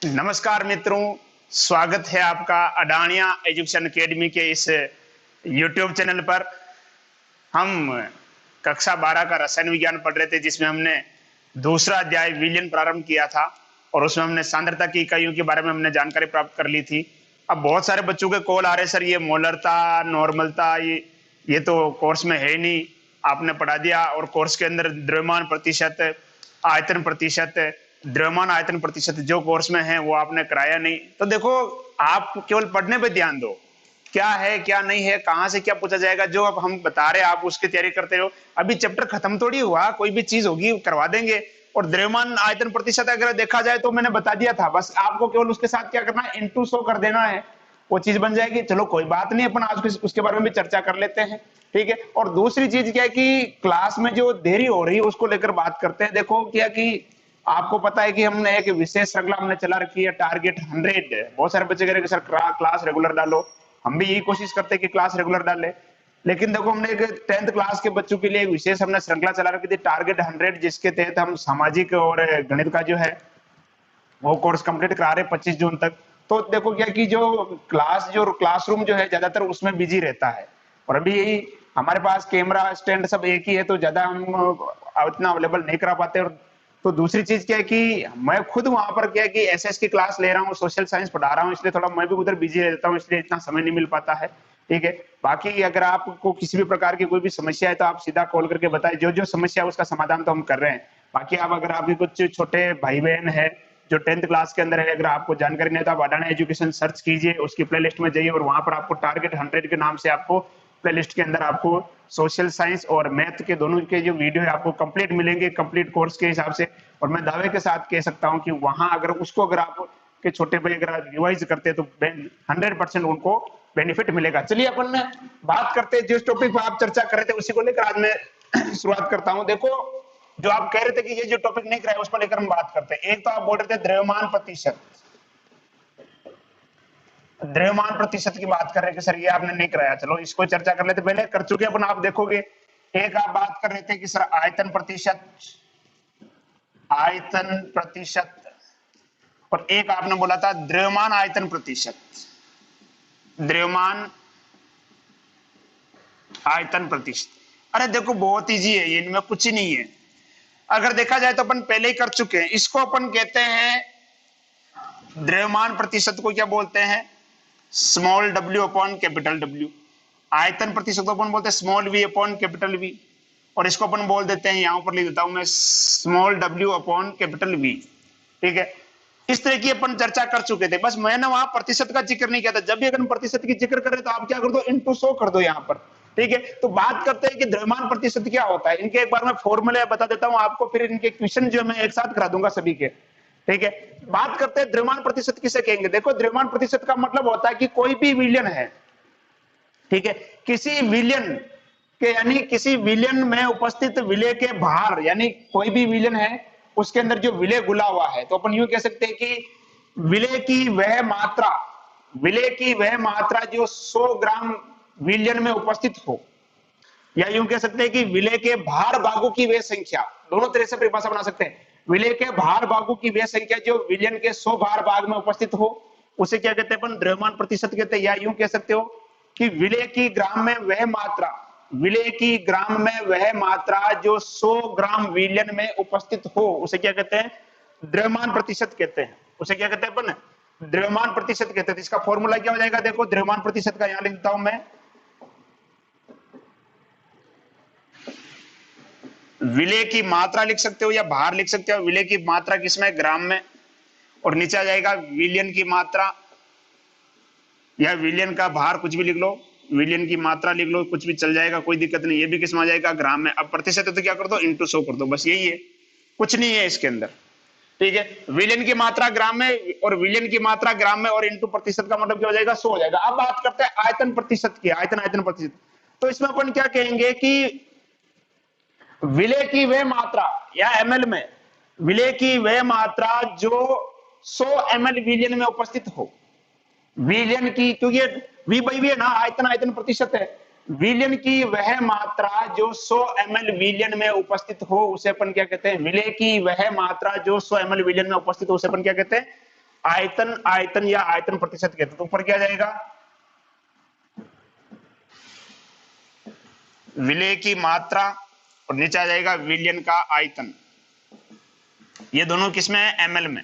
नमस्कार मित्रों, स्वागत है आपका अडानिया एजुकेशन एकेडमी के इस YouTube चैनल पर। हम कक्षा 12 का रसायन विज्ञान पढ़ रहे थे, जिसमें हमने दूसरा अध्याय विलयन प्रारंभ किया था और उसमें हमने सांद्रता की इकाइयों के बारे में हमने जानकारी प्राप्त कर ली थी। अब बहुत सारे बच्चों के कॉल आ रहे, सर ये मोलरता, नॉर्मलता, ये तो कोर्स में है ही नहीं, आपने पढ़ा दिया। और कोर्स के अंदर द्रव्यमान प्रतिशत, आयतन प्रतिशत, द्रव्यमान आयतन प्रतिशत जो कोर्स में है वो आपने कराया नहीं। तो देखो, आप केवल पढ़ने पे ध्यान दो, क्या है क्या नहीं है, कहां से क्या पूछा जाएगा, जो अब हम बता रहे हैं आप उसकी तैयारी करते रहो। अभी चैप्टर खत्म थोड़ी हुआ, कोई भी चीज होगी करवा देंगे। और द्रव्यमान आयतन प्रतिशत अगर देखा जाए तो मैंने बता दिया था, बस आपको केवल उसके साथ क्या करना है, इंटू 100 कर देना है, वो चीज बन जाएगी। चलो कोई बात नहीं, अपन आज उसके बारे में भी चर्चा कर लेते हैं, ठीक है। और दूसरी चीज क्या है कि क्लास में जो देरी हो रही है उसको लेकर बात करते हैं। देखो क्या कि आपको पता है कि हमने एक विशेष श्रृंखला हमने चला रखी है, टारगेट 100। बहुत सारे बच्चे कह रहे हैं कि सर क्लास रेगुलर डालो, हम भी यही कोशिश करते हैं कि क्लास रेगुलर डाले। लेकिन देखो, हमने एक 10th क्लास के बच्चों के लिए एक विशेष हमने श्रृंखला चला रखी थी, टारगेट 100, जिसके तहत हम सामाजिक और गणित का जो है वो कोर्स कंप्लीट करा रहे 25 जून तक। तो देखो क्या कि जो क्लासरूम जो है ज्यादातर उसमें बिजी रहता है, और अभी यही हमारे पास कैमरा स्टैंड सब एक ही है, तो ज्यादा हम इतना अवेलेबल नहीं करा पाते। और तो दूसरी चीज क्या है कि मैं खुद वहां पर क्या है कि एसएस की क्लास ले रहा हूँ, सोशल साइंस पढ़ा रहा हूँ, इसलिए थोड़ा मैं भी उधर बिजी रहता हूँ, इसलिए इतना समय नहीं मिल पाता है, ठीक है। बाकी अगर आपको किसी भी प्रकार की कोई भी समस्या है तो आप सीधा कॉल करके बताएं, जो जो समस्या है उसका समाधान तो हम कर रहे हैं। बाकी आप अगर आपके कुछ छोटे भाई बहन है जो 10th क्लास के अंदर है, अगर आपको जानकारी नहीं है तो आप अडानी एजुकेशन सर्च कीजिए, उसकी प्लेलिस्ट में जाइए और वहां पर आपको टारगेट 100 के नाम से आपको प्लेलिस्ट के अंदर आपको सोशल साइंस और मैथ के दोनों के जो वीडियो है आपको कंप्लीट मिलेंगे, कंप्लीट कोर्स के हिसाब से। और मैं दावे के साथ कह सकता हूं कि वहां अगर उसको अगर आप के छोटे भाई अगर रिवाइज करते हैं तो 100% उनको बेनिफिट मिलेगा। चलिए अपन बात करते हैं, जिस टॉपिक पर आप चर्चा कर रहे थे उसी को लेकर आज मैं शुरुआत करता हूं। देखो, जो आप कह रहे थे कि ये जो टॉपिक नहीं कराया उस पर लेकर हम बात करते हैं। एक तो आप बोल रहे थे द्रव्यमान प्रतिशत, द्रव्यमान प्रतिशत की बात कर रहे थे, सर ये आपने नहीं कराया, चलो इसको चर्चा कर लेते, पहले कर चुके अपन, आप देखोगे। एक आप बात कर रहे थे कि सर आयतन प्रतिशत, आयतन प्रतिशत, और एक आपने बोला था द्रव्यमान आयतन प्रतिशत, द्रव्यमान आयतन प्रतिशत। अरे देखो, बहुत इजी है ये, इनमें कुछ ही नहीं है। अगर देखा जाए तो अपन पहले ही कर चुके हैं, इसको अपन कहते हैं द्रव्यमान प्रतिशत को क्या बोलते हैं, small w upon capital W। आयतन प्रतिशत को अपन बोलते हैं small v upon capital V, और इसको अपन बोल देते हैं, यहां पर लिख देता हूं मैं, small w upon capital V, ठीक है। इस तरह की अपन चर्चा कर चुके थे, बस मैंने वहां प्रतिशत का जिक्र नहीं किया था। जब भी अगर हम प्रतिशत की जिक्र करें तो आप क्या कर दो, इंटू 100 कर दो यहाँ पर, ठीक है। तो बात करते हैं कि द्रव्यमान प्रतिशत क्या होता है। इनके एक बार मैं फॉर्मूले बता देता हूं आपको, फिर इनके क्वेश्चन जो मैं एक साथ करा दूंगा सभी के, ठीक है। बात करते हैं द्रव्यमान प्रतिशत किसे कहेंगे। देखो, द्रव्यमान प्रतिशत का मतलब होता है कि कोई भी विलयन है, ठीक है, किसी विलयन के यानी किसी विलयन में उपस्थित विलय के भार, यानी कोई भी विलयन है उसके अंदर जो विलय घुला हुआ है, तो अपन यूं कह सकते हैं कि विलय की वह मात्रा, विलय की वह मात्रा जो 100 ग्राम विलयन में उपस्थित हो, या यूं कह सकते हैं कि विलय के भार भागों की वह संख्या, दोनों तरह से परिभाषा बना सकते हैं। विलय के भार भागों की वह संख्या जो विलयन के 100 भार भाग में उपस्थित हो, उसे क्या कहते हैं अपन, द्रव्यमान प्रतिशत कहते हैं। या यूं कह सकते हो कि विलय की ग्राम में वह मात्रा, विलय की ग्राम में वह मात्रा जो 100 ग्राम विलयन में उपस्थित हो, उसे क्या कहते हैं, द्रव्यमान प्रतिशत कहते हैं। उसे क्या कहते हैं अपन, द्रव्यमान प्रतिशत कहते हैं। इसका फॉर्मूला क्या हो जाएगा, देखो द्रव्यमान प्रतिशत का यहां लिखता हूं मैं, विलय की मात्रा लिख सकते हो या भार लिख सकते हो। विलय की मात्रा किसमें, ग्राम में, और नीचे आ जाएगा विलयन की मात्रा या विलयन का भार, कुछ भी लिख लो, विलयन की मात्रा लिख लो, कुछ भी चल जाएगा, कोई दिक्कत नहीं। ये भी किसमें आ जाएगा, ग्राम में। अब प्रतिशत है तो क्या कर दो, इंटू 100 कर दो, बस यही है, कुछ नहीं है इसके अंदर, ठीक है। विलयन की मात्रा ग्राम में और विलयन की मात्रा ग्राम में और इंटू प्रतिशत का मतलब क्या हो जाएगा, 100 हो जाएगा। अब बात करते हैं आयतन प्रतिशत की, आयतन आयतन प्रतिशत। तो इसमें अपन क्या कहेंगे कि विलय की वह मात्रा, या ml में, विलय की वह मात्रा जो 100 ml विलयन में उपस्थित हो, विलयन की, क्योंकि v बाई वी है ना, आयतन आयतन प्रतिशत है, विलयन की वह मात्रा जो 100 ml विलयन में उपस्थित हो उसे अपन क्या कहते हैं, विलय की वह मात्रा जो 100 ml विलयन में उपस्थित हो उसे अपन क्या कहते हैं, आयतन, आयतन या आयतन प्रतिशत कहते हैं। तो ऊपर क्या जाएगा, विलेय की मात्रा और नीचे आ जाएगा विलयन का आयतन। ये दोनों किसमें है, एमएल में।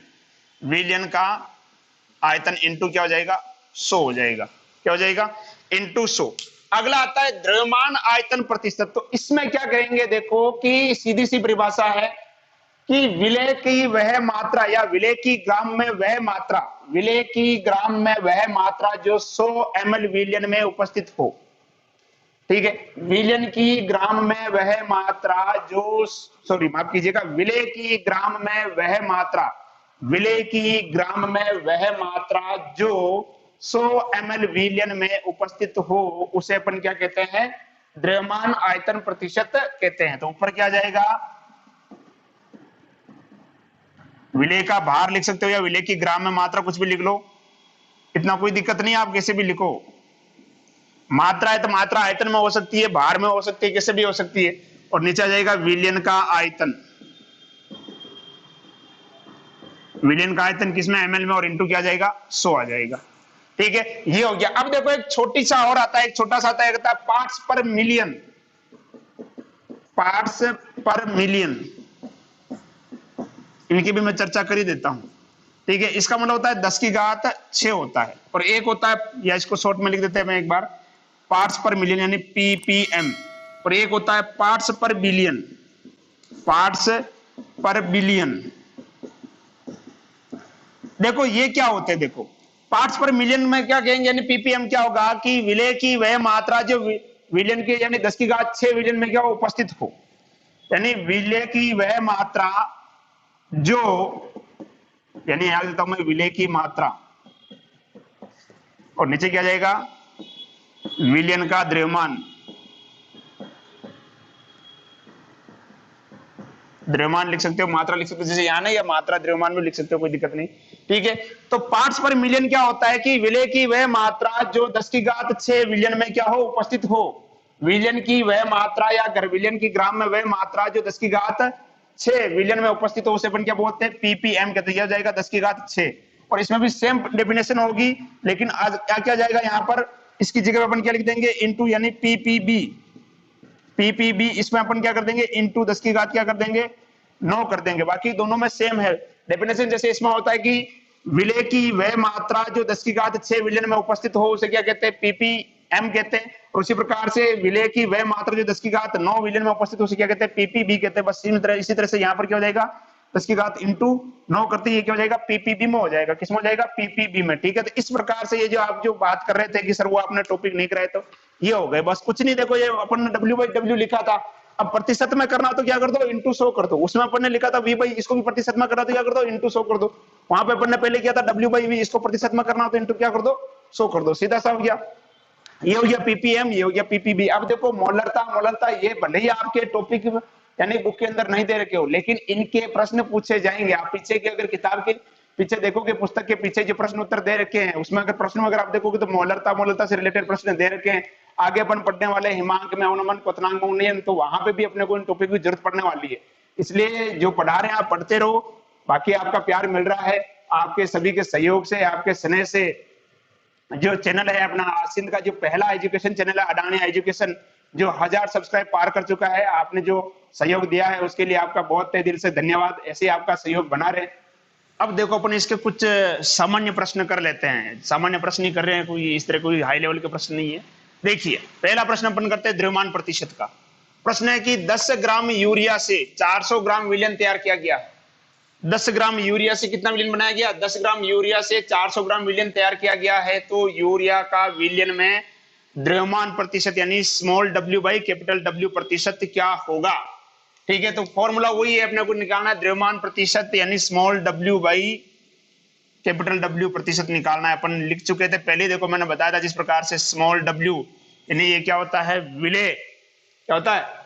विलयन का आयतन इंटू क्या हो जाएगा, 100 हो जाएगा। क्या हो जाएगा, इंटू 100। अगला आता है द्रव्यमान आयतन प्रतिशत। तो इसमें क्या करेंगे, देखो कि सीधी सी परिभाषा है कि विलेय की वह मात्रा या विलेय की ग्राम में वह मात्रा, विलेय की ग्राम में वह मात्रा जो 100 ml विलयन में उपस्थित हो। ठीक है, विलयन की ग्राम में वह मात्रा जो, सॉरी माफ कीजिएगा, विलेय की ग्राम में वह मात्रा, विलेय की ग्राम में वह मात्रा जो 100 ml विलयन में उपस्थित हो, उसे अपन क्या कहते हैं, द्रव्यमान आयतन प्रतिशत कहते हैं। तो ऊपर क्या जाएगा, विलेय का भार लिख सकते हो या विलेय की ग्राम में मात्रा, कुछ भी लिख लो, इतना कोई दिक्कत नहीं है, आप कैसे भी लिखो। मात्रा है तो मात्रा आयतन में हो सकती है, भार में हो सकती है, कैसे भी हो सकती है। और नीचे आ जाएगा विलयन का आयतन। विलयन का आयतन किसमें, एमएल में, और इंटू क्या जाएगा, 100 आ जाएगा। ठीक है, ये हो गया। अब देखो एक छोटी सा और आता है, एक छोटा सा आता है, कहता है पार्ट्स पर मिलियन, पार्ट्स पर मिलियन। इनकी भी मैं चर्चा कर ही देता हूं। ठीक है, इसका मतलब होता है 10 की घात 6 होता है, और एक होता है, या इसको शॉर्ट में लिख देते हैं मैं एक बार, पार्ट्स पर मिलियन यानी पीपीएम, और एक होता है पार्ट्स पर बिलियन, पार्ट्स पर बिलियन। देखो ये क्या होते हैं, देखो पार्ट्स पर मिलियन में क्या कहेंगे, यानी पीपीएम क्या होगा कि विलेय की वह मात्रा जो विलयन के यानी 10 की घात 6 विलयन में क्या हो, उपस्थित हो, यानी विलेय की वह मात्रा जो, यानी यहां देता हूं मैं विलेय की मात्रा, और नीचे क्या जाएगा, विलयन का द्रव्यमान, द्रव्यमान लिख सकते हो, मात्रा लिख सकते हो, जैसे यहां ना, या मात्रा द्रव्यमान में लिख सकते हो, कोई दिक्कत नहीं। ठीक है, तो पार्ट्स पर मिलियन क्या होता है कि विलेय की वह मात्रा जो 10 की घात 6 विलयन में क्या हो, उपस्थित हो। विलयन की वह मात्रा या विलयन की ग्राम में वह मात्रा जो 10 की घात 6 विलयन में उपस्थित हो, उसे अपन क्या बोलते हैं, पीपीएम कहते हैं। जाएगा 10 की घात 6, और इसमें भी सेम डेफिनेशन होगी, लेकिन आज क्या क्या जाएगा यहाँ पर, इसकी जगह अपन क्या लिख देंगे, इंटू, यानी पीपीबी, पीपीबी, इसमें अपन क्या कर देंगे, इंटू 10 की घात क्या कर देंगे, 9 कर देंगे। बाकी दोनों में सेम है डेफिनेशन। जैसे इसमें होता है कि विलेय की वह मात्रा जो 10 की घात 6 विलयन में उपस्थित हो, उसे क्या कहते हैं, पीपीएम कहते हैं। और उसी प्रकार से विलेय की वह मात्रा जो 10 की घात 9 विलयन में उपस्थित हो, उसे क्या कहते हैं, पीपीबी कहते हैं। बस इसी तरह से यहाँ पर क्या हो जाएगा, 10 की घात इंटू 9 करते ही क्या हो जाएगा, पीपीबी में हो जाएगा। किसमें हो जाएगा, पीपीबी में। ठीक है, तो इस प्रकार से ये जो आप जो बात कर रहे थे कि सर वो आपने टॉपिक नहीं कराया, तो ये हो गए, बस कुछ नहीं। देखो ये अपन ने W/W लिखा था, अब प्रतिशत में करना तो क्या कर दो, इंटू 100 कर दो। उसमें अपन ने लिखा था V/, इसको भी प्रतिशत में करना तो क्या कर दो, इंटू 100 कर दो। वहां पे अपन ने पहले किया था W/V, इसको प्रतिशत में करना तो इंटू क्या कर दो, 100 कर दो। सीधा सा हो गया। ये हो गया पीपीएम, ये हो गया पीपीबी। अब देखो मोलरता, मोलरता ये भले ही आपके टॉपिक यानी बुक के अंदर नहीं दे रखे हो, लेकिन इनके प्रश्न पूछे जाएंगे। आप पीछे की अगर किताब के पीछे देखोगे, पुस्तक के पीछे जो प्रश्न उत्तर दे रखे हैं, उसमें अगर प्रश्न अगर आप देखोगे तो मोलरता, मोलरता से रिलेटेड प्रश्न दे रखे हैं। आगे अपन पढ़ने वाले हिमांक में अवनमन, क्वथनांक में उन्नयन, तो वहां पे भी अपने को इन टॉपिक की जरूरत पड़ने वाली है। इसलिए जो पढ़ा रहे हैं आप पढ़ते रहो। बाकी आपका प्यार मिल रहा है, आपके सभी के सहयोग से, आपके स्नेह से। जो चैनल है अपना सिंध का जो पहला एजुकेशन चैनल है अडानी एजुकेशन, जो 1000 सब्सक्राइब पार कर चुका है, आपने जो सहयोग दिया है उसके लिए आपका बहुत तहे दिल से धन्यवाद। ऐसे आपका सहयोग बना रहे। अब देखो अपन इसके कुछ सामान्य प्रश्न कर लेते हैं। सामान्य प्रश्न ही कर रहे हैं, कोई इस तरह कोई हाई लेवल के प्रश्न नहीं है। देखिए पहला प्रश्न अपन करते हैं द्रव्यमान प्रतिशत का। प्रश्न है कि 10 ग्राम यूरिया से 400 ग्राम विलयन तैयार किया गया। 10 ग्राम यूरिया से कितना विलयन बनाया गया, 10 ग्राम यूरिया से 400 ग्राम विलयन तैयार किया गया है। तो यूरिया का विलयन में द्रव्यमान प्रतिशत यानी small w by capital W प्रतिशत क्या होगा। ठीक है, तो फॉर्मूला वही है, अपने को निकालना है द्रव्यमान प्रतिशत यानी small w by capital W प्रतिशत निकालना है। अपन लिख चुके थे पहले, देखो मैंने बताया था जिस प्रकार से स्मॉल w यानी ये क्या होता है, विलेय, क्या होता है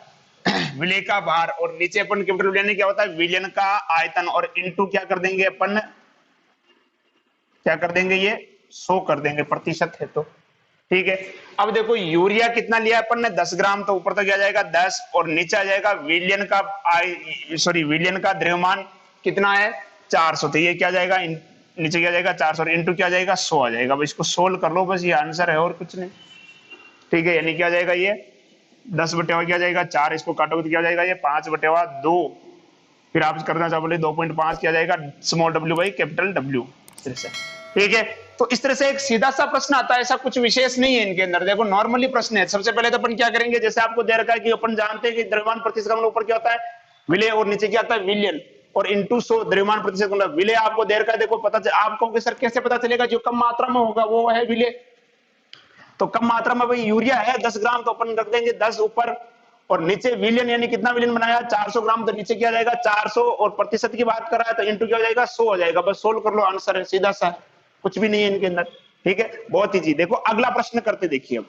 विलेय का भार, और नीचे अपन कैपिटल विलयन क्या होता है, विलयन का आयतन, और इनटू क्या कर देंगे अपन, क्या कर देंगे, ये 100 कर देंगे, प्रतिशत है तो। ठीक है, अब देखो यूरिया कितना लिया अपन ने, 10 ग्राम, तो ऊपर तक आ जाएगा 10, और नीचे आ जाएगा विलयन का विलयन का द्रव्यमान कितना है, 400, तो ये क्या जाएगा नीचे क्या जाएगा 400 और इंटू क्या आ जाएगा 100 आ जाएगा। अब इसको सोल्व कर लो, बस ये आंसर है और कुछ नहीं। ठीक है, यानी क्या आ जाएगा ये 10/2 क्या जाएगा 4, इसको काटोगे तो क्या जाएगा ये 5/2। फिर आप करना चाहो 2.5 क्या जाएगा small w by capital W। ठीक है, तो इस तरह से एक सीधा सा प्रश्न आता है, ऐसा कुछ विशेष नहीं है इनके अंदर। देखो नॉर्मली प्रश्न है। सबसे पहले तो अपन क्या करेंगे, जैसे आपको दे रखा है कि अपन जानते हैं कि द्रव्यमान प्रतिशत का मतलब ऊपर क्या होता है विलेय और नीचे क्या आता है विलियन और इंटू 100 द्रव्यमान प्रतिशत मतलब विलेय आपको दे रखा है। देखो पता आपको सर कैसे पता चलेगा, जो कम मात्रा में होगा वो है विलेय। तो कम मात्रा में भाई यूरिया है 10 ग्राम तो अपन रख देंगे 10 ऊपर, और नीचे विलियन यानी कितना विलियन बनाया 400 ग्राम, तो नीचे क्या जाएगा 400, और प्रतिशत की बात कर रहा है तो इंटू क्या हो जाएगा 100 हो जाएगा। बस सोल्व कर लो, आंसर है, सीधा सा, कुछ भी नहीं है इनके अंदर। ठीक है, बहुत इजी। देखो अगला प्रश्न करते, देखिए अब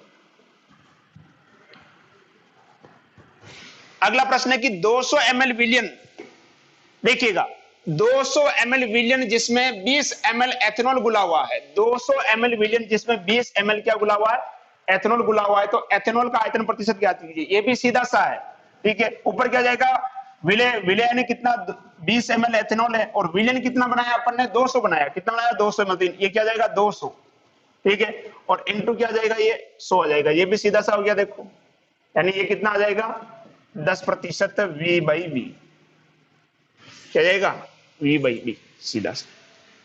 अगला प्रश्न है कि 200 ml विलियन, देखिएगा 200 ml विलियन जिसमें 20 ml एथेनॉल गुला हुआ है। 200 ml विलियन जिसमें 20 ml क्या गुला हुआ है एथेनॉल गुला हुआ है। तो एथेनॉल का आयतन प्रतिशत ज्ञात कीजिए, ये भी सीधा सा है। ठीक है, ऊपर क्या जाएगा विलेय ने कितना 20 ml एथेनॉल है, और विलियन कितना बनाया अपन ने 200 बनाया, कितना बनाया 200 ml, ये क्या जाएगा 200। ठीक है, और इंटू क्या जाएगा ये 100 आ जाएगा, ये भी सीधा सा हो गया। देखो यानी ये कितना आ जाएगा 10% V/V, क्या जाएगा V/V, सीधा सा।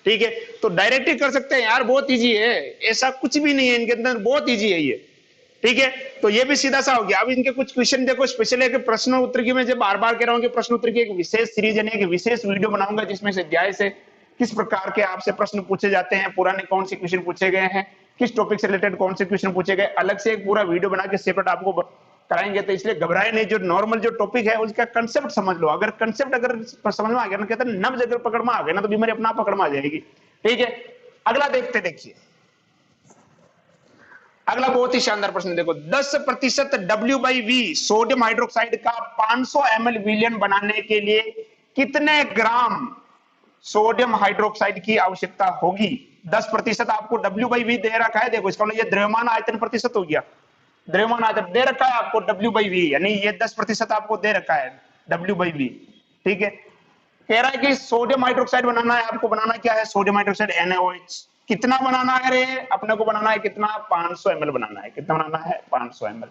ठीक है, तो डायरेक्ट ही कर सकते हैं यार, बहुत इजी है, ऐसा कुछ भी नहीं है इनके अंदर, बहुत इजी है ये। ठीक है, तो ये भी सीधा सा हो गया। अब इनके कुछ क्वेश्चन देखो, स्पेशल है कि प्रश्न उत्तर की, मैं जब बार बार कह रहा हूं कि प्रश्न उत्तर की एक विशेष सीरीज यानी एक विशेष वीडियो बनाऊंगा जिसमें से अध्याय से किस प्रकार के आपसे प्रश्न पूछे जाते हैं, पुराने कौन से क्वेश्चन पूछे गए हैं, किस टॉपिक से रिलेटेड कौन से क्वेश्चन पूछे गए, अलग से एक पूरा वीडियो बना के सेपरेट आपको कराएंगे। तो इसलिए घबराए नहीं, जो नॉर्मल जो टॉपिक है उसका कंसेप्ट समझ लो। अगर कंसेप्ट अगर समझ में आ गया ना, कहते हैं नब्ज अगर पकड़ में आ गया ना तो बीमारी अपना पकड़ में आ जाएगी। ठीक है, अगला देखते, देखिए अगला बहुत ही शानदार प्रश्न देखो, 10% W/V सोडियम हाइड्रोक्साइड का 500 ml विलियन बनाने के लिए कितने ग्राम सोडियम हाइड्रोक्साइड की आवश्यकता होगी। 10% आपको W/V दे रखा है। देखो इसका मतलब ये द्रव्यमान आयतन प्रतिशत हो गया, द्रव्यमान आयतन दे रखा है आपको W/V, यानी ये 10% आपको दे रखा है W/V। ठीक है, कह रहा है कि सोडियम हाइड्रोक्साइड बनाना है आपको, बनाना क्या है सोडियम हाइड्रोक्साइड NaOH, कितना बनाना है रे, अपने को बनाना है कितना 500 ml बनाना है, कितना बनाना है 500 ml,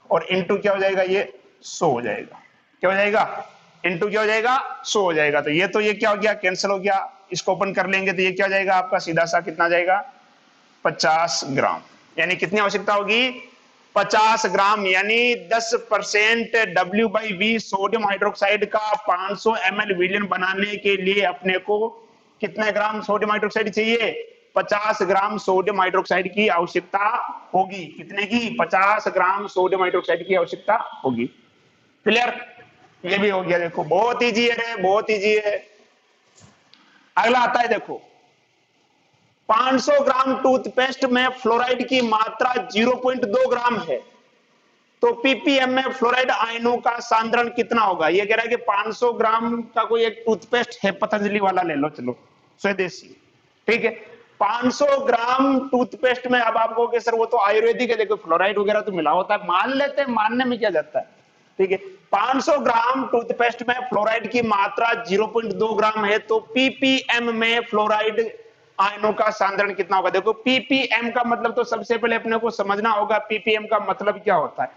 और इंटू क्या हो जाएगा ये 100 हो जाएगा, क्या हो जाएगा इंटू क्या हो जाएगा 100 हो जाएगा। तो ये क्या हो गया कैंसिल हो गया, इसको ओपन कर लेंगे तो ये क्या हो जाएगा आपका सीधा सा कितना जाएगा 50 ग्राम, यानी कितनी आवश्यकता होगी 50 ग्राम, यानी 10% W/V सोडियम हाइड्रोक्साइड का 500 ml विलियन बनाने के लिए अपने को कितने ग्राम सोडियम हाइड्रोक्साइड चाहिए 50 ग्राम सोडियम हाइड्रोक्साइड की आवश्यकता होगी। कितने की 50 ग्राम सोडियम हाइड्रोक्साइड की आवश्यकता होगी। क्लियर, ये भी हो गया। देखो बहुत इजी है, बहुत इजी है। अगला आता है देखो 500 ग्राम टूथपेस्ट में फ्लोराइड की मात्रा 0.2 ग्राम है, तो ppm में फ्लोराइड आयनों का सांद्रण कितना होगा। ये कह रहा है कि 500 ग्राम का कोई एक टूथपेस्ट है, पतंजलि वाला ले लो, चलो स्वदेशी। ठीक है, 500 ग्राम टूथपेस्ट में, अब आपको कि सर वो तो आयुर्वेदिक है, देखो फ्लोराइड वगैरह तो मिला होता है, मान लेते हैं, मानने में क्या जाता है। ठीक है, 500 ग्राम टूथपेस्ट में फ्लोराइड की मात्रा 0.2 ग्राम है, तो ppm में फ्लोराइड आयनों का सांद्रण कितना होगा। देखो ppm का मतलब तो सबसे पहले अपने को समझना होगा ppm का मतलब क्या होता है।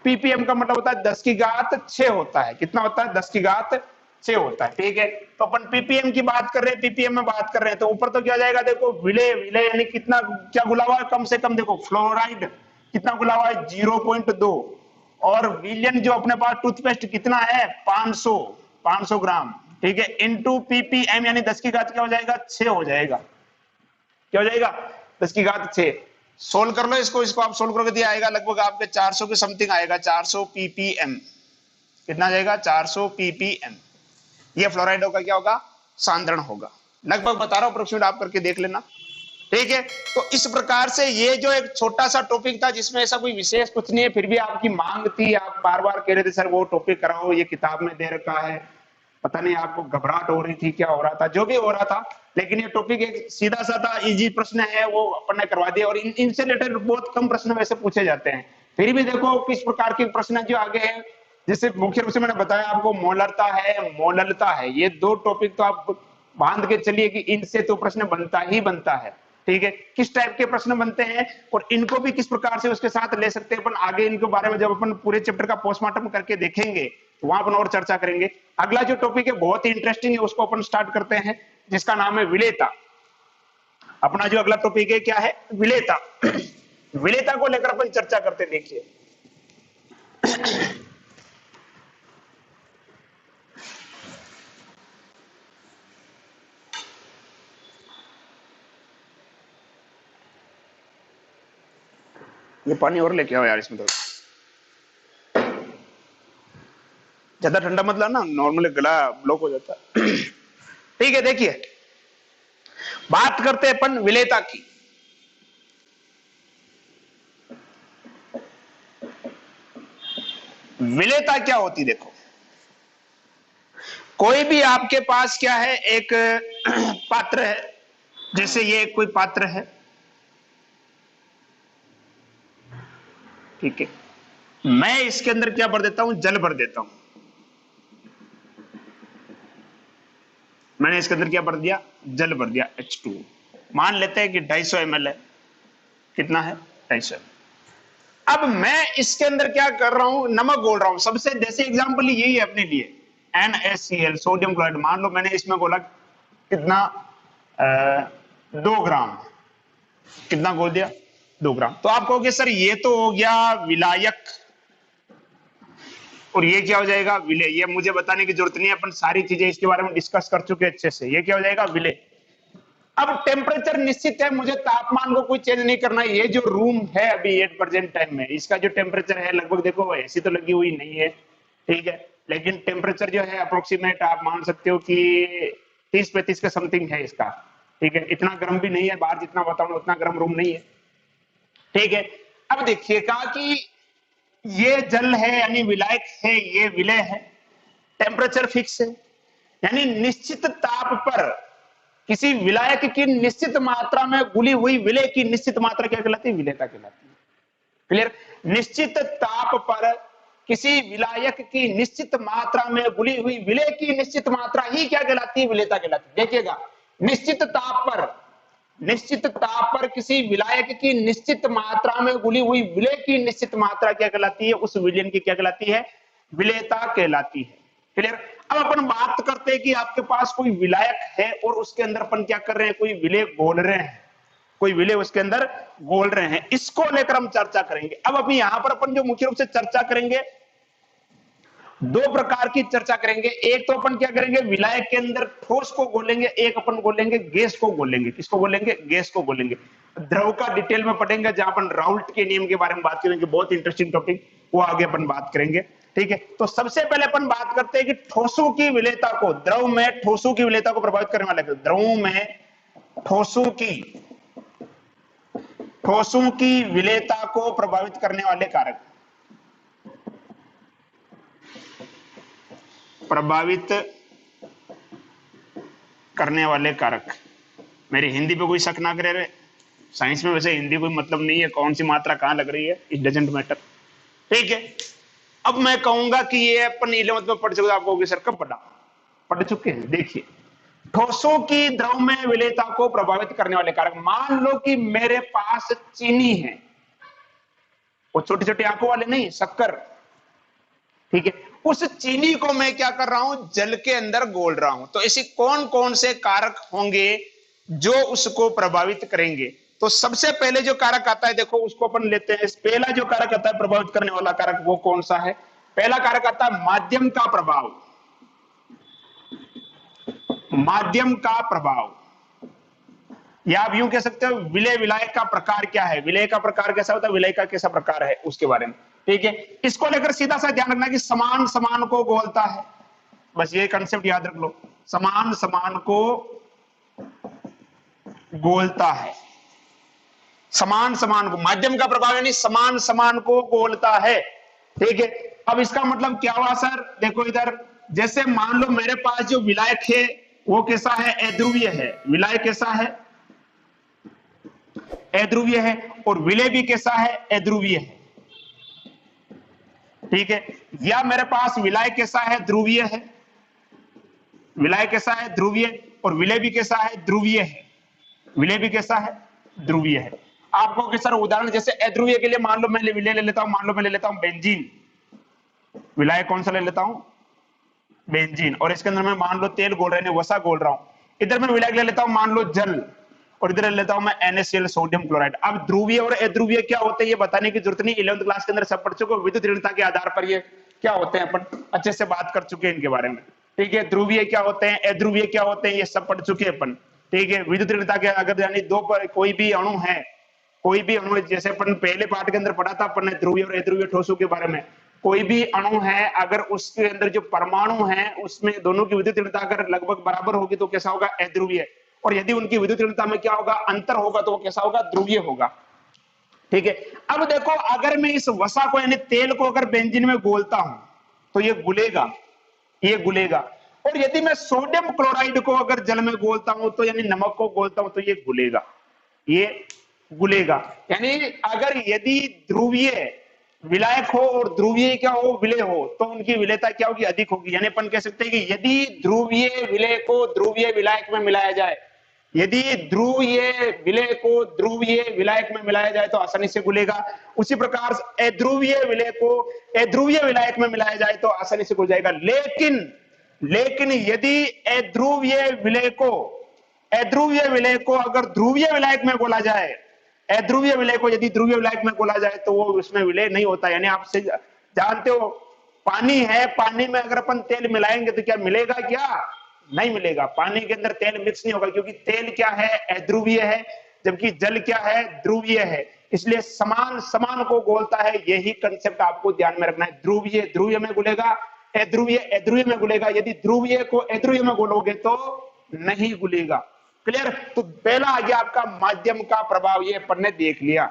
ppm का मतलब होता है 10⁶ होता है, कितना होता है 10⁶ होता है। ठीक है, तो अपन ppm की बात कर रहे हैं, ppm में बात कर रहे हैं, तो ऊपर तो क्या जाएगा देखो विलेय यानी कितना क्या गुला हुआ है कम से कम, देखो फ्लोराइड कितना गुला हुआ है 0.2, और विलियन जो अपने पास टूथपेस्ट कितना है 500 ग्राम। ठीक है, इंटू ppm यानी 10 की घात क्या हो जाएगा 6 हो जाएगा, क्या हो जाएगा 10 की घात 6। सोल्व कर लो इसको आप सोल्व करोगे तो आएगा लगभग आपके 400 के समथिंग आएगा, 400 ppm, कितना जाएगा 400 ppm। ये फ्लोराइडों का क्या होगा सांद्रण होगा, लगभग बता रहा हूं, अप्रोक्सीमेट आप करके देख लेना। ठीक है, तो इस प्रकार से ये जो एक छोटा सा टॉपिक था जिसमें ऐसा कोई विशेष कुछ नहीं है, फिर भी आपकी मांग थी, आप बार बार कह रहे थे सर वो टॉपिक कराओ, ये किताब में दे रखा है, पता नहीं आपको घबराहट हो रही थी, क्या हो रहा था, जो भी हो रहा था, लेकिन ये टॉपिक एक सीधा साधा इजी प्रश्न है, वो अपन ने करवा दिया, और इनसे रिलेटेड बहुत कम प्रश्न वैसे पूछे जाते हैं। फिर भी देखो किस प्रकार के प्रश्न जो आगे है, जैसे मुख्य रूप से मैंने बताया आपको मोलरता है, मोललता है, ये दो टॉपिक तो आप बांध के चलिए कि इनसे तो प्रश्न बनता ही बनता है। ठीक है, किस टाइप के प्रश्न बनते हैं और इनको भी किस प्रकार से उसके साथ ले सकते हैं अपन आगे, इनके बारे में जब अपन पूरे चैप्टर का पोस्टमार्टम करके देखेंगे तो वहां अपन और चर्चा करेंगे। अगला जो टॉपिक है बहुत ही इंटरेस्टिंग है, उसको अपन स्टार्ट करते हैं, जिसका नाम है विलेयता। अपना जो अगला टॉपिक है क्या है, विलेयता। विलेयता को लेकर अपन चर्चा करते, देखिए ये पानी और लेके आओ यार, इसमें तो ज्यादा ठंडा मत लाना, नॉर्मली गला ब्लॉक हो जाता है। ठीक है, देखिए बात करते हैं अपन विलेयता की। विलेयता क्या होती, देखो कोई भी आपके पास क्या है, एक पात्र है, जैसे ये कोई पात्र है, ठीक है, मैं इसके अंदर क्या भर देता हूं, जल भर देता हूं। मैंने इसके अंदर क्या भर दिया, जल भर दिया, H2। मान लेते हैं कि 250 ml है, कितना है, 250 ml। अब मैं इसके अंदर क्या कर रहा हूं, नमक घोल रहा हूं। सबसे जैसे एग्जांपल यही है अपने लिए, NaCl सोडियम क्लोराइड। मान लो मैंने इसमें घोला कितना, 2 ग्राम, कितना घोल दिया, 2 ग्राम। तो आप कहोगे सर ये तो हो गया विलायक और ये क्या हो जाएगा, विलेय। ये मुझे बताने की जरूरत नहीं है, अपन सारी चीजें इसके बारे में डिस्कस कर चुके अच्छे से। ये क्या हो जाएगा, विलेय। अब टेम्परेचर निश्चित है, मुझे तापमान को कोई चेंज नहीं करना है। ये जो रूम है अभी एट प्रेजेंट टाइम में, इसका जो टेम्परेचर है लगभग, देखो एसी तो लगी हुई नहीं है, ठीक है, लेकिन टेम्परेचर जो है अप्रोक्सीमेट आप मान सकते हो कि 30-35 के समथिंग है इसका। ठीक है, इतना गर्म भी नहीं है, बाहर जितना वातावरण उतना गर्म रूम नहीं है। ठीक है, अब देखिएगा कि ये जल है यानी विलायक है, ये विलेय है, टेम्परेचर फिक्स है, यानी निश्चित ताप पर किसी विलायक की निश्चित मात्रा में घुली हुई विलेय की निश्चित मात्रा क्या कहलाती है, विलेयता कहलाती है। क्लियर, निश्चित ताप पर किसी विलायक की निश्चित मात्रा में घुली हुई विलेय की निश्चित मात्रा ही क्या कहलाती है, विलेयता कहलाती है। देखिएगा, निश्चित ताप पर किसी विलायक की निश्चित मात्रा में घुली हुई विलेय की निश्चित मात्रा क्या कहलाती है, उस विलयन की क्या कहलाती है, विलेयता कहलाती है। क्लियर। अब अपन बात करते हैं कि आपके पास कोई विलायक है और उसके अंदर अपन क्या कर रहे हैं, कोई विलेय घोल रहे हैं, कोई विलेय उसके अंदर घोल रहे हैं, इसको लेकर हम चर्चा करेंगे। अब अभी यहां पर अपन जो मुख्य रूप से चर्चा करेंगे, 2 प्रकार की चर्चा करेंगे। एक तो अपन क्या करेंगे, विलायक के अंदर ठोस को घोलेंगे, एक अपन घोलेंगे गैस को घोलेंगे। किसको घोलेंगे, गैस को घोलेंगे। द्रव का डिटेल में पढ़ेंगे, जहां अपन राउल्ट के नियम के बारे में बात करेंगे, बहुत इंटरेस्टिंग टॉपिक, वो आगे अपन बात करेंगे। ठीक है, तो सबसे पहले अपन बात करते हैं कि ठोसों की विलेयता को, द्रव में ठोसों की विलेयता को प्रभावित करने वाले, द्रवों में ठोसों की विलेयता को प्रभावित करने वाले कारक, प्रभावित करने वाले कारक। मेरी हिंदी पे कोई शक ना करे रे, साइंस में वैसे हिंदी कोई मतलब नहीं है, कौन सी मात्रा कहां लग रही है, इट डजंट मैटर। ठीक है, अब मैं कहूंगा कि ये अपन 11th में पढ़ चुके, आप कहोगे सर कब पढ़ चुके हैं। देखिए, ठोसों की द्रव में विलेयता को प्रभावित करने वाले कारक। मान लो कि मेरे पास चीनी है, वो छोटी छोटी आंखों वाले नहीं, शक्कर, ठीक है, उस चीनी को मैं क्या कर रहा हूं, जल के अंदर घोल रहा हूं। तो ऐसे कौन कौन से कारक होंगे जो उसको प्रभावित करेंगे। तो सबसे पहले जो कारक आता है, देखो उसको अपन लेते हैं। पहला जो कारक आता है प्रभावित करने वाला कारक, वो कौन सा है, पहला कारक आता है माध्यम का प्रभाव। माध्यम का प्रभाव, या आप यूं कह सकते हो विलेय विलायक का प्रकार क्या है, विलेय का प्रकार कैसा होता है, विलेय का कैसा प्रकार है, उसके बारे में। ठीक है, इसको लेकर सीधा सा ध्यान रखना कि समान समान को घोलता है, बस ये कंसेप्ट याद रख लो, समान समान को घोलता है, समान समान को, माध्यम का प्रभाव यानी समान समान को घोलता है। ठीक है, अब इसका मतलब क्या हुआ सर, देखो इधर, जैसे मान लो मेरे पास जो विलायक है वो कैसा है, अध्रुवीय है। विलायक कैसा है, अध्रुवीय है, और विलेय भी कैसा है, अध्रुवीय है। ठीक है, या मेरे पास विलायक कैसा है, ध्रुवीय है, विलायक कैसा है, ध्रुवीय, और विलय भी कैसा है, ध्रुवीय है। विलय भी कैसा है, ध्रुवीय है। आपको कि सर उदाहरण जैसे अध्रुवीय के लिए मान लो मैं विलय ले लेता हूं, मान लो मैं ले लेता हूं बेंजीन, विलय कौन सा ले लेता हूं, बेंजीन, और इसके अंदर मैं मान लो तेल घोल रहे हैं, वसा घोल रहा हूं, इधर मैं विलय ले लेता हूं मान लो जल, और इधर ले लेता हूं मैं NaCl सोडियम क्लोराइड। अब ध्रुवीय और अध्रुवीय क्या होते हैं ये बताने की जरूरत नहीं, 11वीं क्लास के अंदर सब पढ़ चुके हो, विद्युत ऋणता के आधार पर ये क्या होते हैं अपन अच्छे से बात कर चुके हैं इनके बारे में, ठीक है। ध्रुवीय क्या होते हैं, अध्रुवीय क्या होते हैं, ये सब पढ़ चुके हैं अपन, ठीक है। विद्युत ऋणता के अगर यानी दो पर कोई भी अणु है, कोई भी अणु, जैसे अपन पहले पार्ट के अंदर पढ़ा था अपन ने ध्रुवीय और अध्रुवीय ठोसों के बारे में, कोई भी अणु है अगर उसके अंदर जो परमाणु है उसमें दोनों की विद्युत ऋणता अगर लगभग बराबर होगी तो कैसा होगा, अध्रुवीय, और यदि उनकी विद्युत ऋणता में क्या होगा, अंतर होगा तो वो कैसा होगा, ध्रुवीय होगा, ठीक है। अब देखो अगर मैं इस वसा को यानी तेल को अगर बेंजीन में घोलता हूं तो ये घुलेगा, ये घुलेगा, और यदि मैं सोडियम क्लोराइड को अगर जल में घोलता हूं तो यानी नमक को घोलता हूं तो ये घुलेगा, ये घुलेगा। यानी अगर यदि ध्रुवीय विलायक हो और ध्रुवीय क्या हो, विलय हो, तो उनकी विलयता क्या होगी, अधिक होगी। यानी अपन कह सकते हैं कि यदि ध्रुवीय विलय को ध्रुवीय विलायक में मिलाया जाए, यदि ध्रुवीय विलय को ध्रुवीय विलायक में मिलाया जाए तो आसानी से घुलेगा। उसी प्रकार अध्रुवीय विलय को अध्रुवीय विलायक में मिलाया जाए तो आसानी से घुल जाएगा। लेकिन यदि अध्रुवीय विलय को अगर ध्रुवीय विलायक में घोला जाए, अध्रुवीय विलय को यदि ध्रुवीय विलायक में घोला जाए तो वो उसमें विलय नहीं होता। यानी आप जानते हो पानी है, पानी में अगर अपन तेल मिलाएंगे तो क्या मिलेगा, क्या नहीं मिलेगा, पानी के अंदर तेल मिक्स नहीं होगा, क्योंकि तेल क्या है, अध्रुवीय है, जबकि जल क्या है, ध्रुवीय है। इसलिए समान को घोलता है, यही कंसेप्ट आपको ध्यान में रखना है। ध्रुवीय ध्रुवीय में घुलेगा, अध्रुवीय अध्रुवीय में घुलेगा, यदि ध्रुवीय को अध्रुवीय में घोलोगे तो नहीं घुलेगा। क्लियर। तो पहला आ गया आपका माध्यम का प्रभाव, ये अपन ने देख लिया,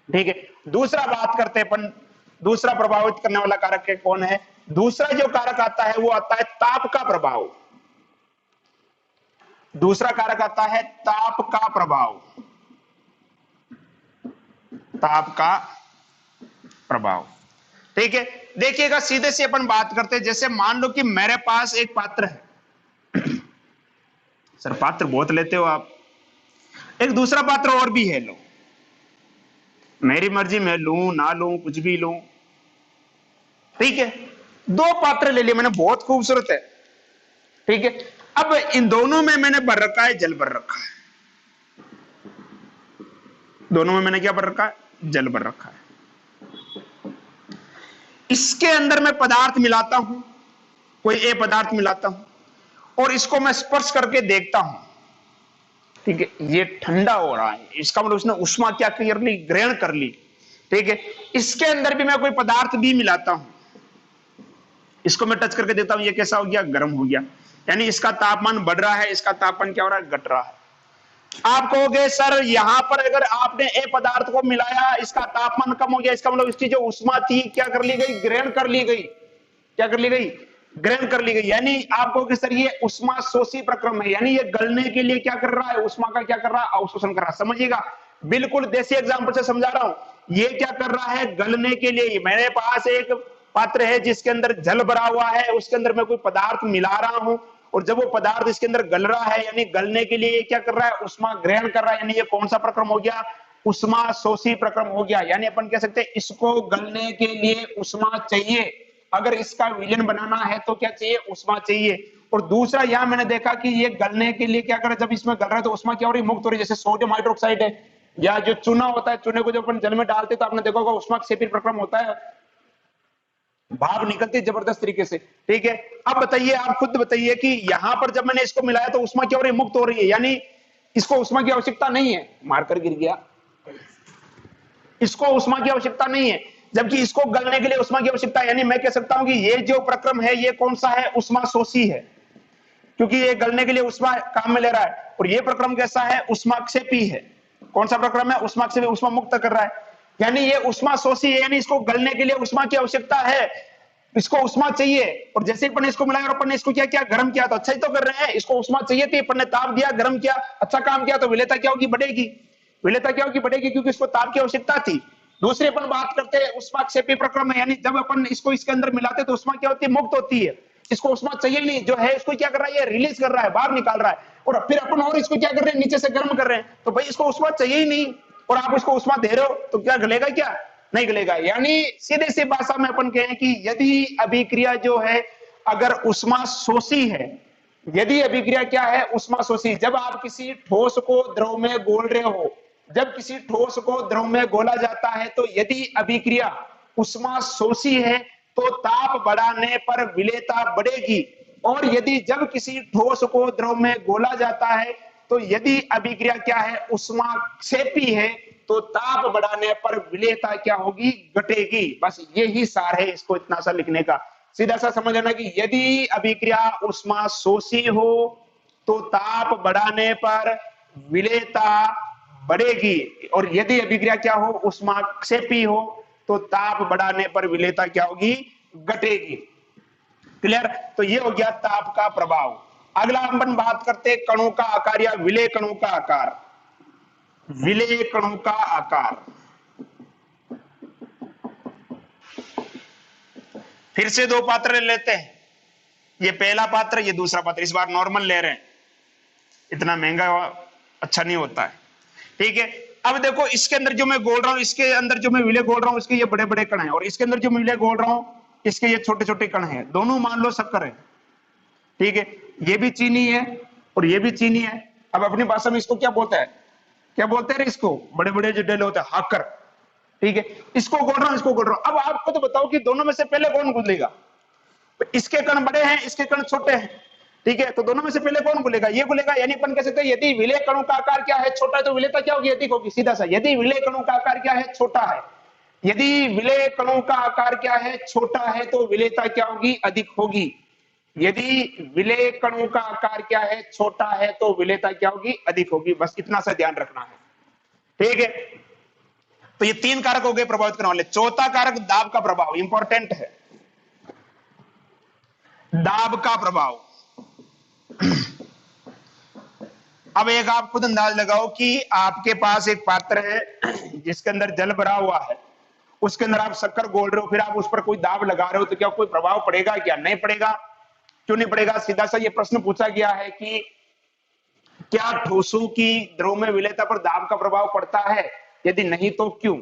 ठीक है। दूसरा बात करते हैं अपन, दूसरा प्रभावित करने वाला कारक कौन है, दूसरा जो कारक आता है वो आता है ताप का प्रभाव। दूसरा कारक आता है ताप का प्रभाव, ताप का प्रभाव, ठीक है। देखिएगा सीधे से अपन बात करते हैं, जैसे मान लो कि मेरे पास एक पात्र है, सर पात्र बहुत लेते हो आप, एक दूसरा पात्र और भी है, लो मेरी मर्जी, मैं लूं ना लूं कुछ भी लूं, ठीक है। दो पात्र ले लिए मैंने, बहुत खूबसूरत है, ठीक है। अब इन दोनों में मैंने भर रखा है जल भर रखा है, दोनों में मैंने क्या भर रखा है, जल भर रखा है। इसके अंदर मैं पदार्थ मिलाता हूं, कोई ए पदार्थ मिलाता हूं और इसको मैं स्पर्श करके देखता हूं, ठीक है, ये ठंडा हो रहा है, इसका मतलब उसने उष्मा क्या कर ली, ग्रहण कर ली, ठीक है। इसके अंदर भी मैं कोई पदार्थ भी मिलाता हूं, इसको मैं टच करके देता हूं, ये कैसा हो गया, गर्म हो गया, यानी इसका तापमान बढ़ रहा है, इसका तापमान क्या हो रहा है, घट रहा है। आप कहोगे सर यहां पर अगर आपने ए पदार्थ को मिलाया, इसका तापमान कम हो गया, इसका मतलब इसकी जो उष्मा थी क्या कर ली गई, ग्रहण कर ली गई, क्या कर ली गई, ग्रहण कर ली गई। यानी आप कहोगे सर ये उष्मा शोषी प्रक्रम है, यानी ये गलने के लिए क्या कर रहा है, उष्मा का क्या कर रहा है, अवशोषण कर रहा है। समझिएगा, बिल्कुल देसी एग्जांपल से समझा रहा हूं, ये क्या कर रहा है, गलने के लिए। मेरे पास एक पात्र है जिसके अंदर जल भरा हुआ है, उसके अंदर मैं कोई पदार्थ मिला रहा हूं, और जब वो पदार्थ इसके अंदर गल रहा है, यानी गलने के लिए ये क्या कर रहा है, उष्मा ग्रहण कर रहा है, यानी ये कौन सा प्रक्रम हो गया, उष्मा शोषी प्रक्रम हो गया। यानी अपन कह सकते हैं इसको गलने के लिए उष्मा चाहिए, अगर इसका विलयन बनाना है तो क्या चाहिए, उष्मा चाहिए। और दूसरा यहां मैंने देखा कि ये गलने के लिए क्या कर रहा है, जब इसमें गल रहा है तो उष्मा क्या हो रही है, मुक्त हो रही है। जैसे सोडियम हाइड्रोक्साइड है या जो चूना होता है, चूने को जब अपन जल में डालते तो आपने देखा होगा उष्मा क्षेपी प्रक्रम होता है, भाप निकलती है जबरदस्त तरीके से, ठीक है। अब बताइए, आप खुद बताइए कि यहां पर जब मैंने इसको मिलाया तो उष्मा क्या हो रही है, मुक्त हो रही है, यानी इसको उष्मा की आवश्यकता नहीं है, मारकर गिर गया, इसको उष्मा की आवश्यकता नहीं है, जबकि इसको गलने के लिए उष्मा की आवश्यकता है। यानी मैं कह सकता हूं कि ये जो प्रक्रम है ये कौन सा है, उष्मा शोषी है, क्योंकि ये गलने के लिए उष्मा काम में ले रहा है। और ये प्रक्रम कैसा है, उष्माक्षेपी है। कौन सा प्रक्रम है, उष्माक्षेपी, उष्मा मुक्त कर रहा है, यानी ये उष्मा शोषी है, यानी इसको गलने के लिए उष्मा की आवश्यकता है, इसको उष्मा चाहिए। और जैसे अपन ने इसको मिलाया और अपन ने इसको क्या किया, गर्म किया, तो अच्छा ही तो कर रहे हैं, इसको उष्मा चाहिए थी, अपन ने ताप दिया, गर्म किया, अच्छा काम किया, तो विलेयता क्या होगी, बढ़ेगी, विलेयता क्या होगी, बढ़ेगी, क्योंकि इसको ताप की आवश्यकता थी। दूसरी अपन बात करते हैं उष्माक्षेपी प्रक्रम में, यानी जब अपन इसको इसके अंदर मिलाते तो उष्मा क्या होती है, मुक्त होती है, इसको उष्मा चाहिए नहीं, जो है इसको क्या कर रहा है, ये रिलीज कर रहा है, बाहर निकाल रहा है, और फिर अपन और इसको क्या कर रहे हैं, नीचे से गर्म कर रहे हैं। तो भाई इसको उष्मा चाहिए ही नहीं, और आप इसको उष्मा दे रहे हो, तो क्या गलेगा, क्या नहीं गलेगा। यानी सीधे सी भाषा में अपन कहें कि यदि अभिक्रिया जो है अगर उष्मा शोषी है, यदि अभिक्रिया क्या है, उष्मा शोषी, जब आप किसी ठोस को द्रव में घोल रहे हो, जब किसी ठोस को द्रव में घोला जाता है, तो यदि अभिक्रिया उष्मा शोषी है तो ताप बढ़ाने पर विलेयता बढ़ेगी, और यदि जब किसी ठोस को द्रव में घोला जाता है तो यदि अभिक्रिया क्या है, उष्माक्षेपी है, तो ताप बढ़ाने पर विलेयता क्या होगी, घटेगी। बस यही सार है इसको इतना सा लिखने का। सीधा सा समझ लेना कि यदि अभिक्रिया उष्मा शोषी हो तो ताप बढ़ाने पर विलेयता बढ़ेगी, और यदि अभिक्रिया क्या हो, उष्माक्षेपी हो, तो ताप बढ़ाने पर विलेयता क्या होगी, घटेगी। क्लियर। तो ये हो गया ताप का प्रभाव। अगला हम बात करते हैं कणों का आकार या विलेय कणों का आकार। विलेय कणों का आकार, फिर से दो पात्र ले लेते हैं, ये पहला पात्र, ये दूसरा पात्र। इस बार नॉर्मल ले रहे हैं, इतना महंगा अच्छा नहीं होता है, ठीक है। अब देखो इसके अंदर जो मैं घोल रहा हूं, इसके अंदर जो मैं विलेय घोल रहा हूं, इसके ये बड़े बड़े कण हैं, और इसके अंदर जो मैं विलेय घोल रहा हूं, इसके ये छोटे छोटे कण हैं। दोनों मान लो शक्कर है, ठीक है। ये भी चीनी है और ये भी चीनी है। अब अपनी भाषा में इसको क्या बोलता है, क्या बोलते हैं इसको, बड़े बड़े जो डेले होते हैं, हाकर, ठीक है। इसको घोल रहा हूं, इसको घोल रहा हूं। अब आपको तो बताओ कि दोनों में से पहले कौन घुलेगा। इसके कण बड़े हैं, इसके कण छोटे हैं, ठीक है। तो दोनों में से पहले कौन घुलेगा, ये घुलेगा। यानी अपन कह सकते हैं यदि विलेय कणों का आकार क्या है, छोटा है, तो विलेयता क्या होगी, अधिक होगी। सीधा सा, यदि विलेय कणों का आकार क्या है, छोटा है, यदि विलेय कणों का आकार क्या है, छोटा है, तो विलेयता क्या होगी, अधिक होगी। यदि विलेय कणों का आकार क्या है, छोटा है, तो विलेयता क्या होगी, अधिक होगी। बस इतना सा ध्यान रखना है, ठीक है। तो ये तीन कारक हो गए प्रभावित करने वाले। चौथा कारक दाब का प्रभाव, इंपॉर्टेंट है, दाब का प्रभाव। अब एक आप खुद अंदाज लगाओ कि आपके पास एक पात्र है जिसके अंदर जल भरा हुआ है, उसके अंदर आप शक्कर घोल रहे हो, फिर आप उस पर कोई दाब लगा रहे हो, तो क्या कोई प्रभाव पड़ेगा, क्या नहीं पड़ेगा। क्यों नहीं पड़ेगा। सीधा सा ये प्रश्न पूछा गया है कि क्या ठोसों की द्रव में विलेयता पर दाब का प्रभाव पड़ता है, यदि नहीं तो क्यों,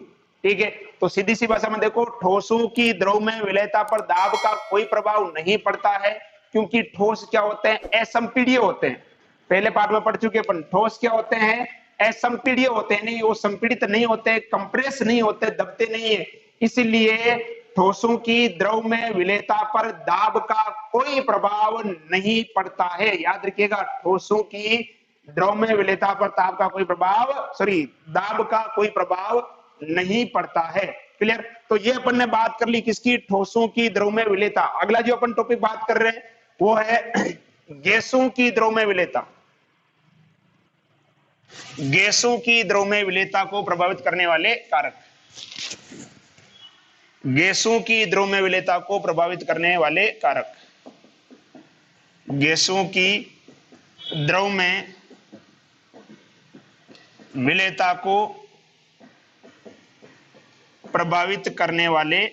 ठीक है। तो सीधी सी भाषा में देखो, ठोसों की द्रव में विलेयता पर दाब का कोई प्रभाव नहीं पड़ता है, क्योंकि ठोस क्या होते हैं, असंपीड्य होते हैं। पहले पार्ट में पढ़ चुके अपन, ठोस क्या होते हैं, असंपीड्य होते हैं। नहीं, वो संपीड़ित नहीं होते, कंप्रेस नहीं होते, दबते नहीं है। इसलिए ठोसों की द्रव में विलेयता पर दाब का कोई प्रभाव नहीं पड़ता है। याद रखिएगा, ठोसों की द्रव में विलेयता पर ताप का कोई प्रभाव, दाब का कोई प्रभाव नहीं पड़ता है। क्लियर। तो ये अपन ने बात कर ली किसकी, ठोसों की द्रव में विलेयता। अगला जो अपन टॉपिक बात कर रहे हैं वो है गैसों की द्रव में विलेयता। गैसों की द्रव में विलेयता को प्रभावित करने वाले कारक, गैसों की द्रव में विलेयता को प्रभावित करने वाले कारक। गैसों की द्रव में विलेयता को प्रभावित करने वाले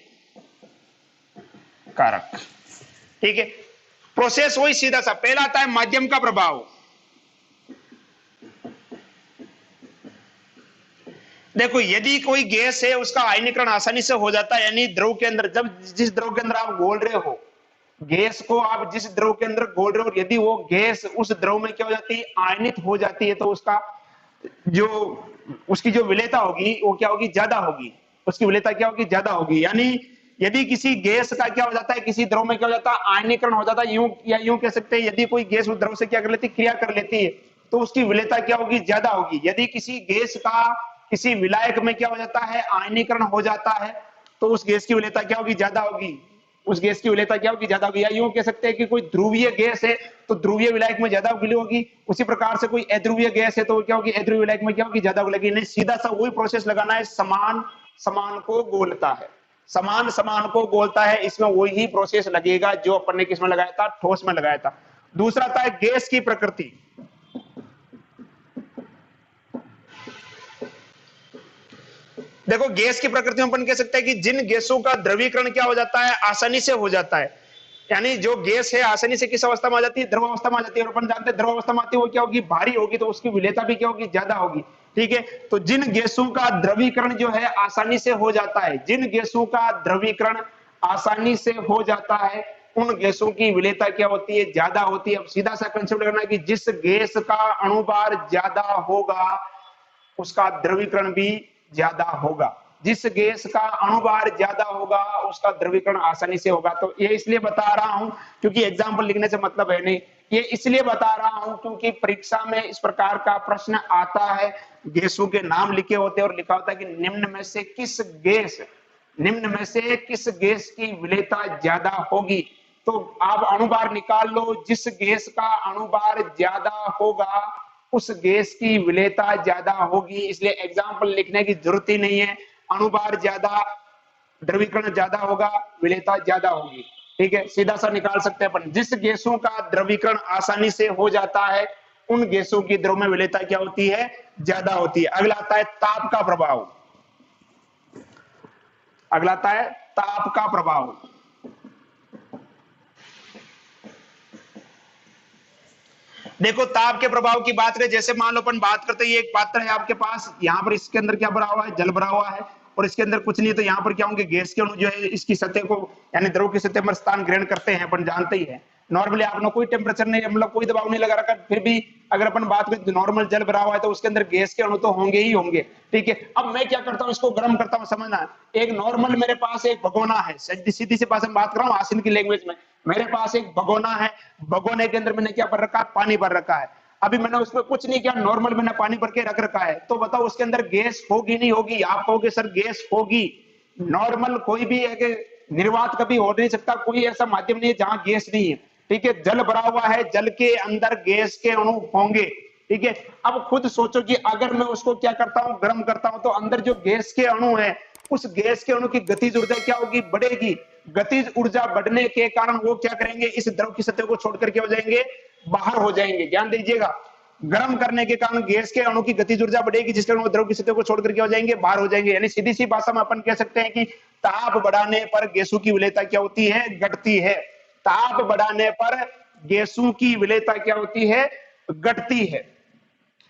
कारक, ठीक है। प्रोसेस वही सीधा सा। पहला आता है माध्यम का प्रभाव। देखो, यदि कोई गैस है उसका आयनीकरण आसानी से हो जाता है, यानी द्रव के अंदर, जब जिस द्रव के अंदर आप घोल रहे हो, गैस को आप जिस द्रव के अंदर घोल रहे हो, यदि वो गैस उस द्रव में क्या हो जाती है, आयनित हो जाती है, तो उसका जो उसकी जो विलेयता होगी वो क्या होगी, ज्यादा होगी। उसकी विलेयता क्या होगी, ज्यादा होगी। यानी यदि किसी गैस का क्या हो जाता है, किसी द्रव में क्या हो जाता है, आयनीकरण हो जाता है, यूं या यूं कह सकते हैं, यदि कोई गैस उस द्रव से क्या कर लेती है, क्रिया कर लेती है, तो उसकी विलेयता क्या होगी, ज्यादा होगी। यदि किसी गैस का किसी विलायक में क्या हो जाता है, आयनीकरण हो जाता है, तो उस गैस की विलेयता क्या होगी, ज्यादा होगी। उस गैस की विलेयता क्या होगी, ज्यादा होगी। या यूं कह सकते हैं कि कोई ध्रुवीय गैस है तो ध्रुवीय विलायक में ज्यादा उगली होगी। उसी प्रकार से कोई अध्रुवीय गैस है तो क्या होगी, अध्रुवीय विलायक में क्या होगी, ज्यादा उगलेगी। नहीं, सीधा सा वही प्रोसेस लगाना है, समान समान को गोलता है, समान समान को गोलता है, इसमें वही प्रोसेस लगेगा जो अपन ने किसमें लगाया था, ठोस में लगाया था। दूसरा था गैस की प्रकृति। देखो, गैस की प्रकृति में अपन कह सकते हैं कि जिन गैसों का द्रवीकरण क्या हो जाता है, आसानी से हो जाता है, यानी जो गैस है आसानी से किस अवस्था में आ जाती है, द्रव अवस्था में आ जाती है। और अपन जानते हैं द्रव अवस्था में आती है वो क्या होगी, भारी होगी, तो उसकी विलेयता भी क्या होगी, ज्यादा होगी। ठीक है, तो जिन गैसों का द्रवीकरण जो है आसानी से हो जाता है, जिन गैसों का द्रवीकरण आसानी से हो जाता है, उन गैसों की विलेयता क्या होती है, ज्यादा होती है। अब सीधा सा कंसेप्ट करना है कि जिस गैस का अणुभार ज्यादा होगा उसका द्रवीकरण भी ज्यादा होगा, जिस गैस का अणुभार ज्यादा होगा उसका द्रवीकरण आसानी से होगा। तो ये इसलिए बता रहा हूं क्योंकि एग्जाम्पल लिखने से मतलब है नहीं, ये इसलिए बता रहा हूं क्योंकि परीक्षा में इस प्रकार का प्रश्न आता है, गैसों के नाम लिखे होते हैं और लिखा होता है कि निम्न में से किस गैस की विलेयता ज्यादा होगी। तो आप अणुभार निकाल लो, जिस गैस का अणुभार ज्यादा होगा उस गैस की विलेयता ज्यादा होगी। इसलिए एग्जाम्पल लिखने की जरूरत ही नहीं है, अणुभार ज्यादा, द्रवीकरण ज्यादा होगा, विलेयता ज्यादा होगी। ठीक है, सीधा सा निकाल सकते हैं अपन, जिस गैसों का द्रवीकरण आसानी से हो जाता है उन गैसों की द्रव में विलेयता क्या होती है, ज्यादा होती है। अगला आता है ताप का प्रभाव। अगला आता है ताप का प्रभाव। देखो ताप के प्रभाव की बात करें, जैसे मान लो अपन बात करते हैं, ये एक पात्र है आपके पास, यहाँ पर इसके अंदर क्या भरा हुआ है, जल भरा हुआ है, और इसके अंदर कुछ नहीं है, तो यहाँ पर क्या होंगे, गैस के अणु जो है इसकी सतह को यानी द्रव की सतह पर स्थान ग्रहण करते हैं, अपन जानते ही है। नॉर्मली आपने कोई टेम्परेचर नहीं, मतलब कोई दबाव नहीं लगा रखा, फिर भी अगर अपन बात करें नॉर्मल जल भरा हुआ है तो उसके अंदर गैस के अणु तो होंगे ही होंगे। ठीक है, अब मैं क्या करता हूँ, इसको गर्म करता हूँ, समझना। एक नॉर्मल मेरे पास एक भगोना है, सीधी सी बात बात कर रहा हूँ आसिन की लैंग्वेज में, मेरे पास एक भगोना है, भगोने के अंदर मैंने क्या भर रखा है, पानी भर रखा है। अभी मैंने उसमें कुछ नहीं किया, नॉर्मल मैंने पानी भर के रख रखा है, तो बताओ उसके अंदर गैस होगी नहीं होगी? आप कहोगे सर गैस होगी। नॉर्मल कोई भी है, निर्वात कभी हो नहीं सकता, कोई ऐसा माध्यम नहीं है जहां गैस नहीं है। ठीक है, जल भरा हुआ है, जल के अंदर गैस के अणु होंगे। ठीक है, अब खुद सोचो कि अगर मैं उसको क्या करता हूं, गर्म करता हूं, तो अंदर जो गैस के अणु है उस गैस के अणु की गतिज ऊर्जा क्या होगी, बढ़ेगी। गतिज ऊर्जा बढ़ने के कारण वो क्या करेंगे, इस द्रव की सतह को छोड़कर क्या हो जाएंगे, बाहर हो जाएंगे। ध्यान दीजिएगा, गर्म करने के कारण गैस के अणु की गतिज ऊर्जा बढ़ेगी, जिस कारण वो द्रव की सतह को छोड़कर क्या हो जाएंगे, बाहर हो जाएंगे। यानी सीधी सी भाषा में अपन कह सकते हैं कि ताप बढ़ाने पर गैसों की विलेयता क्या होती है, घटती है। ताप बढ़ाने पर गैसों की विलेयता क्या होती है, घटती है।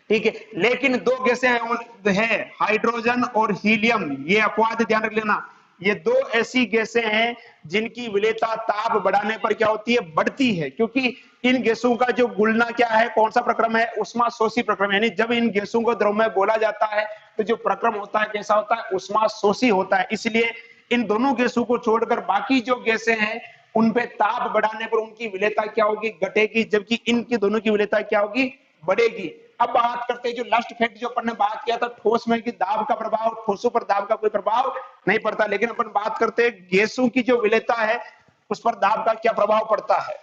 ठीक है, लेकिन दो गैसें हैं, हाइड्रोजन और हीलियम, ये अपवाद ध्यान रख लेना। ये दो ऐसी गैसें हैं जिनकी विलेयता ताप बढ़ाने पर क्या होती है, बढ़ती है, क्योंकि इन गैसों का जो गुलना क्या है, कौन सा प्रक्रम है, उष्माशोषी प्रक्रम। यानी जब इन गैसों को द्रव में बोला जाता है तो जो प्रक्रम होता है कैसा होता है, उष्माशोषी होता है। इसलिए इन दोनों गैसों को छोड़कर बाकी जो गैसें हैं उन पे ताप बढ़ाने पर उनकी विलेयता क्या होगी, घटेगी, जबकि इनकी दोनों की विलेयता क्या होगी, बढ़ेगी। अब बात करते हैं जो लास्ट फैक्ट जो अपन ने बात किया था ठोस में कि दाब का प्रभाव, ठोसों पर दाब का कोई प्रभाव नहीं पड़ता, लेकिन अपन बात करते हैं गैसों की जो विलेयता है उस पर दाब का क्या प्रभाव पड़ता है।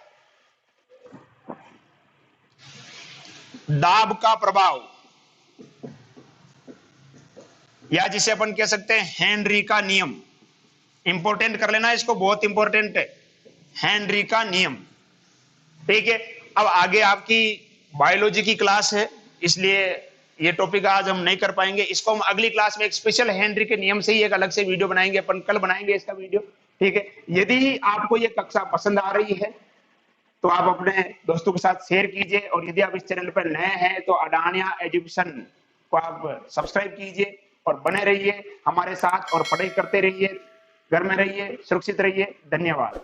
दाब का प्रभाव, या जिसे अपन कह सकते हैं हेनरी का नियम, इंपॉर्टेंट कर लेना इसको, बहुत इंपॉर्टेंट है, हेनरी का नियम। ठीक है, अब आगे आपकी बायोलॉजी की क्लास है, इसलिए ये टॉपिक आज हम नहीं कर पाएंगे, इसको हम अगली क्लास में एक स्पेशल हेनरी के नियम से ही एक अलग से वीडियो बनाएंगे, अपन कल बनाएंगे इसका वीडियो। ठीक है, यदि आपको ये कक्षा पसंद आ रही है तो आप अपने दोस्तों के साथ शेयर कीजिए, और यदि आप इस चैनल पर नए हैं तो अडानिया एजुकेशन को आप सब्सक्राइब कीजिए और बने रहिए हमारे साथ और पढ़ाई करते रहिए, घर में रहिए, सुरक्षित रहिए। धन्यवाद।